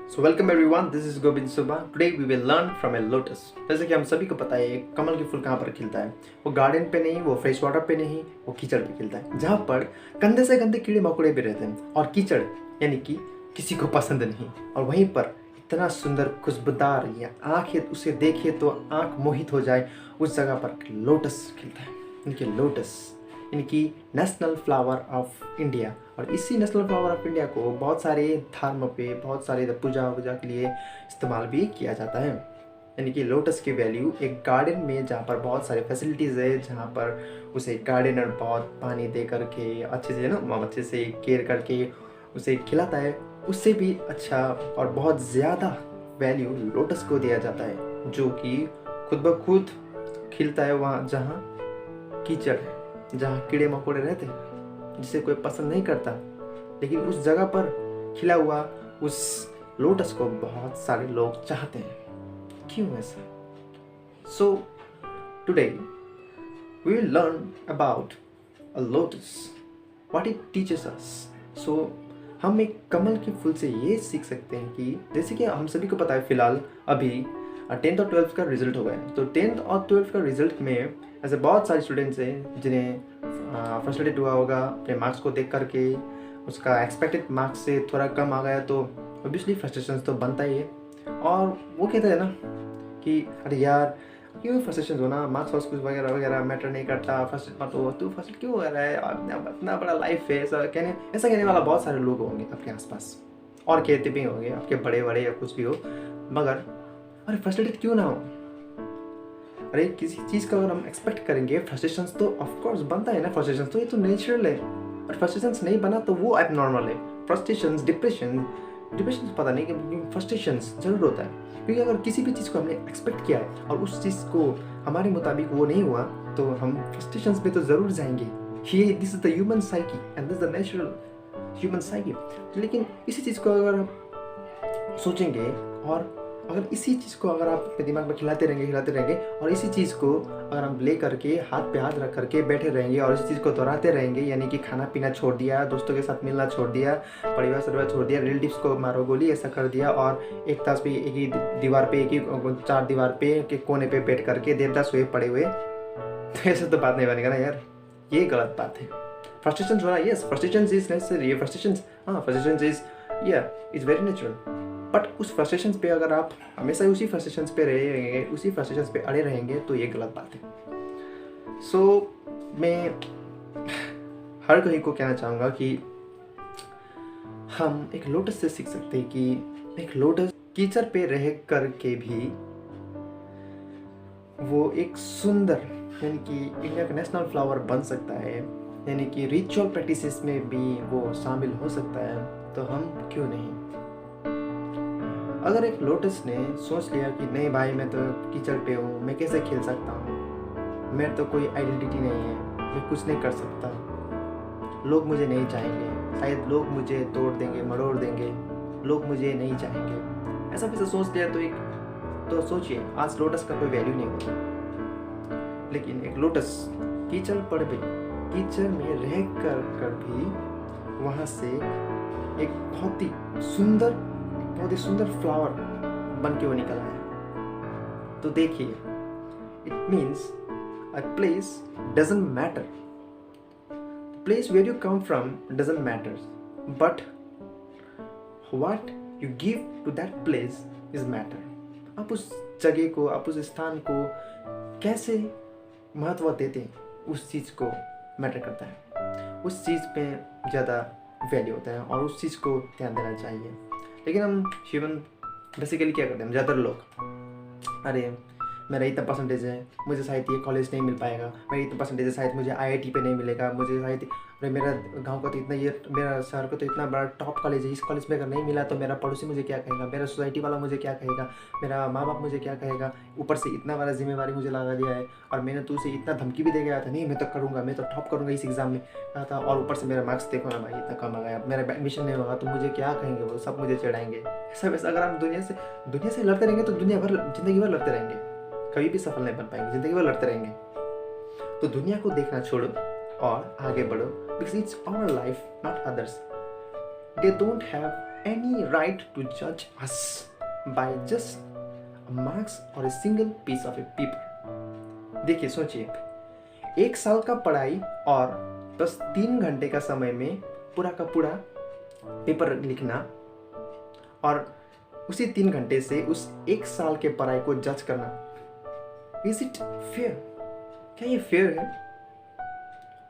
So welcome everyone, this is Govind सुबह। Today we will learn from a lotus. जैसे कि हम सभी को पता है कमल के फूल कहाँ पर खिलता है। वो गार्डन पे नहीं, वो फ्रेश वाटर पे नहीं, वो कीचड़ पे खिलता है, जहाँ पर गंदे से गंदे कीड़े मकोड़े भी रहते हैं और कीचड़ यानी कि किसी को पसंद नहीं। और वहीं पर इतना सुंदर खुशबूदार या आँखें उसे देखे तो आँख मोहित हो जाए, उस जगह पर लोटस खिलता है। इनके लोटस इनकी नेशनल फ्लावर ऑफ इंडिया। और इसी नेशनल फ्लावर ऑफ इंडिया को बहुत सारे धर्म पे, बहुत सारे पूजा वूजा के लिए इस्तेमाल भी किया जाता है। यानी कि लोटस की वैल्यू एक गार्डन में जहाँ पर बहुत सारे फैसिलिटीज़ है, जहाँ पर उसे गार्डनर बहुत पानी दे करके अच्छे से अच्छे से केयर करके उसे खिलाता है, उससे भी अच्छा और बहुत ज़्यादा वैल्यू लोटस को दिया जाता है, जो कि खुद ब खुद खिलता है वहाँ जहाँ कीचड़ है, जहाँ कीड़े मकोड़े रहते हैं, जिसे कोई पसंद नहीं करता। लेकिन उस जगह पर खिला हुआ उस लोटस को बहुत सारे लोग चाहते हैं। क्यों ऐसा? So today we will learn about a lotus, what it teaches us. So हम एक कमल के फूल से ये सीख सकते हैं कि जैसे कि हम सभी को पता है फिलहाल अभी 10th और 12th का रिजल्ट हो गया है। तो 10th और 12th का रिजल्ट में ऐसे बहुत सारे स्टूडेंट्स हैं जिन्हें फ्रस्ट्रेटेड हुआ होगा अपने मार्क्स को देख करके। उसका एक्सपेक्टेड मार्क्स से थोड़ा कम आ गया तो ऑब्वियसली फ्रस्ट्रेशन तो बनता ही है। और वो कहते हैं ना कि अरे यार क्यों फ्रस्ट्रेशन होना, मार्क्स वार्क्स कुछ वगैरह वगैरह मैटर नहीं करता, फ्रस्ट्रेट मत हो, तू फ्रस्ट्रेट क्यों हो रहा है, इतना बड़ा लाइफ है। ऐसा कहने वाला बहुत सारे लोग होंगे आपके आसपास, और कहते भी होंगे आपके बड़े बड़े या कुछ भी हो। मगर अरे फ्रस्ट्रेटेड क्यों ना हो? अरे किसी चीज़ का अगर हम एक्सपेक्ट करेंगे फ्रस्ट्रेशन तो ऑफकोर्स बनता है ना। फ्रस्ट्रेशन तो ये तो नेचुरल है, और फ्रस्ट्रेशन नहीं बना तो वो एबनॉर्मल है। फ्रस्ट्रेशन डिप्रेशन पता नहीं कि फ्रस्ट्रेशन जरूर होता है, क्योंकि अगर किसी भी चीज़ को हमने एक्सपेक्ट किया है और उस चीज़ को हमारे मुताबिक वो नहीं हुआ तो हम फ्रस्ट्रेशन पे तो ज़रूर जाएंगे। ये this is the human psyche and this the natural human psyche. लेकिन इसी चीज़ को अगर हम सोचेंगे और अगर इसी चीज़ को अगर आप अपने दिमाग में खिलाते रहेंगे और इसी चीज़ को अगर हम ले करके हाथ पे हाथ रख करके बैठे रहेंगे और इस चीज़ को दोहराते रहेंगे, यानी कि खाना पीना छोड़ दिया, दोस्तों के साथ मिलना छोड़ दिया, परिवार परिवार छोड़ दिया, रिलेटिव्स को मारो गोली ऐसा कर दिया, और एक ताश पे एक ही दीवार पे, एक ही चार दीवार पे के कोने पे बैठ करके देवता सोए पड़े हुए, तो ऐसे तो बात नहीं बनेगा ना यार। ये गलत बात है। फ्रस्ट्रेशन हो रहा है, yes frustration is necessary, frustration is very natural. But उस फ्रस्ट्रेशन पे अगर आप हमेशा उसी फ्रस्ट्रेशन पे रहेंगे, उसी फ्रस्ट्रेशन पे अड़े रहेंगे तो ये गलत बात है। सो मैं हर कहीं को कहना चाहूँगा कि हम एक लोटस से सीख सकते हैं कि एक लोटस कीचड़ पे रह करके भी वो एक सुंदर यानी कि इंडिया का नेशनल फ्लावर बन सकता है, यानी कि रिचुअल प्रैक्टिसेस में भी वो शामिल हो सकता है। तो हम क्यों नहीं? अगर एक लोटस ने सोच लिया कि नहीं भाई मैं तो कीचड़ पे हूँ, मैं कैसे खेल सकता हूँ, मैं तो कोई आइडेंटिटी नहीं है, मैं कुछ नहीं कर सकता, लोग मुझे नहीं चाहेंगे, शायद लोग मुझे तोड़ देंगे मरोड़ देंगे, लोग मुझे नहीं चाहेंगे, ऐसा वैसा सोच लिया तो सोचिए आज लोटस का कोई वैल्यू नहीं होगा। लेकिन एक लोटस कीचड़ में रह कर भी वहाँ से एक बहुत ही सुंदर फ्लावर बन के वो निकला है। तो देखिए, it means a place doesn't matter, place where you come from doesn't matter, but what you give to that place is matter. आप उस जगह को, आप उस स्थान को कैसे महत्व देते हैं, उस चीज़ को मैटर करता है, उस चीज़ पे ज़्यादा वैल्यू होता है और उस चीज़ को ध्यान देना चाहिए। लेकिन हम ह्यूमन बेसिकली क्या करते हैं, ज़्यादातर लोग, अरे मेरा इतना परसेंटेज है, मुझे शायद ये कॉलेज नहीं मिल पाएगा, मेरा इतना परसेंटेज है शायद मुझे आईआईटी पे नहीं मिलेगा, मुझे शायद अरे मेरा गांव का तो इतना, ये मेरा शहर का तो इतना बड़ा टॉप कॉलेज है, इस कॉलेज में अगर नहीं मिला तो मेरा पड़ोसी मुझे क्या कहेगा, मेरा सोसाइटी वाला मुझे क्या कहेगा, मेरा माँ बाप मुझे क्या कहेगा, ऊपर से इतना बड़ा जिम्मेवारी मुझे लगा दिया है, और मैंने तो उसे इतना धमकी भी दे गया था, नहीं मैं तो करूँगा, मैं तो टॉप करूँगा इस एग्ज़ाम में कहा था, और ऊपर से मेरा मार्क्स देखो ना भाई इतना कम आ गया, मेरा एडमिशन नहीं होगा तो मुझे क्या कहेंगे, वो सब मुझे चिढ़ाएंगे। ऐसा वैसा अगर हम दुनिया से लड़ते रहेंगे तो ज़िंदगी भर लड़ते रहेंगे, कभी भी सफल नहीं बन पाएंगे, ज़िंदगी भर लड़ते रहेंगे। तो दुनिया को देखना छोड़ो और आगे बढ़ो, because it's our life not others. They don't have any right to judge us by just a marks or a single piece of a paper. देखिए सोचिए, 1 साल का पढ़ाई और बस 3 घंटे का समय में पूरा का पूरा पेपर लिखना और उसी 3 घंटे से उस 1 साल के पढ़ाई को जज करना, इज इट फेयर? क्या ये फेयर है?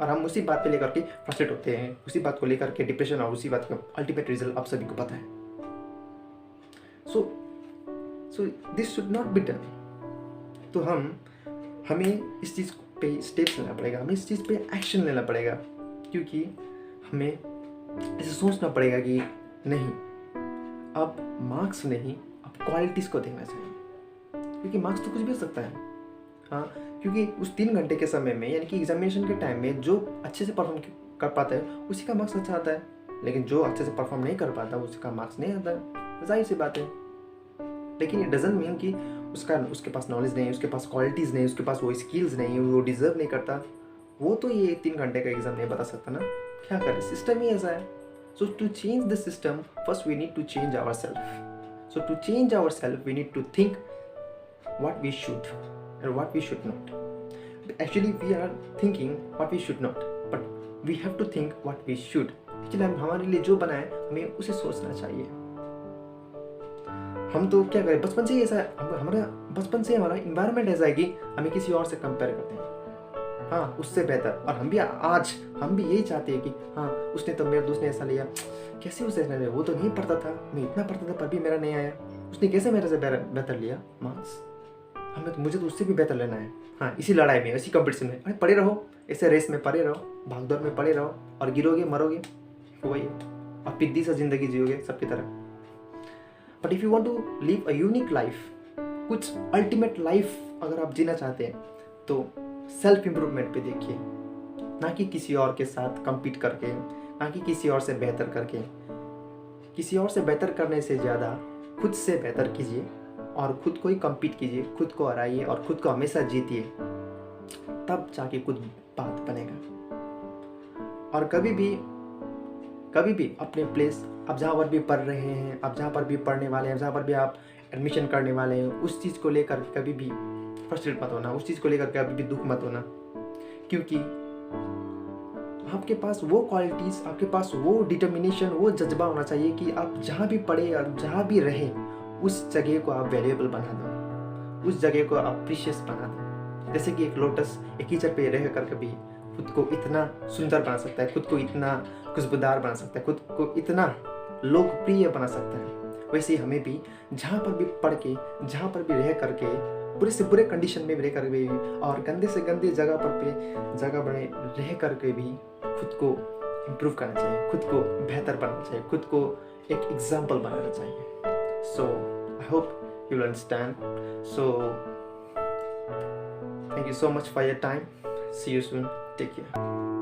और हम उसी बात पे लेकर के फ्रस्ट्रेट होते हैं, उसी बात को लेकर के डिप्रेशन, और उसी बात का अल्टीमेट रिजल्ट आप सभी को पता है. So this should not be done. तो हमें इस चीज़ पे स्टेप्स लेना पड़ेगा, हमें इस चीज़ पे एक्शन लेना पड़ेगा, क्योंकि हमें ऐसे सोचना पड़ेगा कि नहीं, अब मार्क्स नहीं, अब क्वालिटीज़ को देखना चाहिए. क्योंकि मार्क्स तो कुछ भी हो सकता है. हाँ, क्योंकि उस 3 घंटे के समय में, यानी कि एग्जामिनेशन के टाइम में जो अच्छे से परफॉर्म कर पाता है उसी का मार्क्स अच्छा आता है, लेकिन जो अच्छे से परफॉर्म नहीं कर पाता उसी का मार्क्स नहीं आता है. जाहिर सी बात है. लेकिन इट डजंट मीन कि उसके पास नॉलेज नहीं, उसके पास क्वालिटीज़ नहीं, उसके पास वो स्किल्स नहीं, वो डिजर्व नहीं करता. वो तो ये 3 घंटे का एग्जाम नहीं बता सकता ना. क्या करें, सिस्टम ही ऐसा है. So to change the system first we need to change our self. So to change our self we need to think what we should and what we should not. Actually we are thinking what we should not, but we have to think what we should. Actually हमारे लिए जो बना है हमें उसे सोचना चाहिए. हम तो क्या करें, बचपन से ही ऐसा हमारा इन्वायरमेंट ऐसा है कि हमें किसी और से कंपेयर करते हैं. हाँ, उससे बेहतर. और हम भी यही चाहते हैं कि हाँ, उसने तो, मेरे दोस्त ने ऐसा लिया, कैसे उसे ऐसा लिया, वो तो नहीं पढ़ता था, मैं इतना पढ़ता था पर भी मेरा नहीं आया, उसने कैसे मेरे से बेहतर लिया मार्क्स, मुझे तो उससे भी बेहतर लेना है. हाँ, इसी लड़ाई में, इसी कंपटीशन में, अरे पड़े रहो, ऐसे रेस में पड़े रहो, भागदौड़ में पड़े रहो, और गिरोगे मरोगे, वही है, और पिद्दी सा जिंदगी जियोगे सबकी तरह. But if you want to live a unique life, कुछ अल्टीमेट लाइफ अगर आप जीना चाहते हैं, तो सेल्फ इम्प्रूवमेंट पे देखिए, ना कि किसी और के साथ कम्पीट करके, ना कि किसी और से बेहतर करके. किसी और से बेहतर करने से ज़्यादा खुद से बेहतर कीजिए और खुद को ही कम्पीट कीजिए, खुद को हराइए और खुद को हमेशा जीतिए, तब जाके कुछ बात बनेगा. और कभी भी अपने प्लेस, आप जहाँ पर भी पढ़ रहे हैं, आप जहाँ पर भी पढ़ने वाले हैं, जहाँ पर भी आप एडमिशन करने वाले हैं, उस चीज़ को लेकर कभी भी फ्रस्ट्रेट मत होना, उस चीज़ को लेकर कभी भी दुख मत होना. क्योंकि आपके पास वो क्वालिटीज़, आपके पास वो डिटर्मिनेशन, वो जज्बा होना चाहिए कि आप जहाँ भी पढ़े और जहाँ भी रहे, उस जगह को आप वैल्यूएबल बना दो, उस जगह को आप प्रीशियस बना दो. जैसे कि एक लोटस एक कीचड़ पे रह कर कभी खुद को इतना सुंदर बना सकता है, खुद को इतना खुशबूदार बना सकता है, खुद को इतना लोकप्रिय बना सकता है, वैसे ही हमें भी जहाँ पर भी पढ़ के, जहाँ पर भी रह करके, बुरे से बुरे कंडीशन में भी रह कर भी, और गंदे से गंदे जगह बने रह करके भी खुद को इम्प्रूव करना चाहिए, खुद को बेहतर बनाना चाहिए, खुद को एक एग्जाम्पल बनाना चाहिए. So I hope you will understand. So thank you so much for your time. See you soon. Take care.